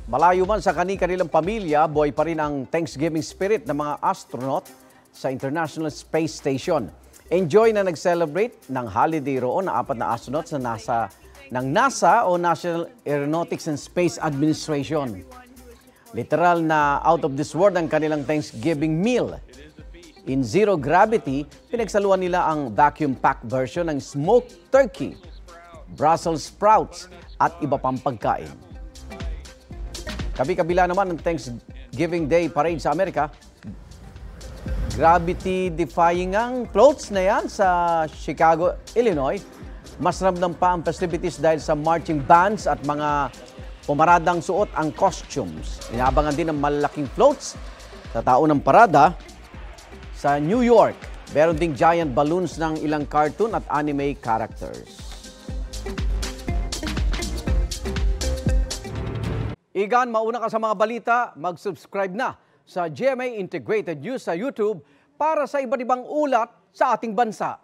Malayo man sa kanilang pamilya, buhay pa rin ang Thanksgiving spirit ng mga astronaut sa International Space Station. Enjoy na nag-celebrate ng holiday roon na 4 na astronauts na ng NASA o National Aeronautics and Space Administration. Literal na out of this world ang kanilang Thanksgiving meal. In zero gravity, pinagsaluhan nila ang vacuum-packed version ng smoked turkey, Brussels sprouts at iba pang pagkain. Kabi-kabila naman ng Thanksgiving Day parade sa Amerika. Gravity-defying ang floats na yan sa Chicago, Illinois. Mas ramdam pa ang festivities dahil sa marching bands at mga pumaradang suot ang costumes. Inaabangan din ang malalaking floats sa tao ng parada sa New York. Meron ding giant balloons ng ilang cartoon at anime characters. Igan, mauna ka sa mga balita, mag-subscribe na sa GMA Integrated News sa YouTube para sa iba't ibang ulat sa ating bansa.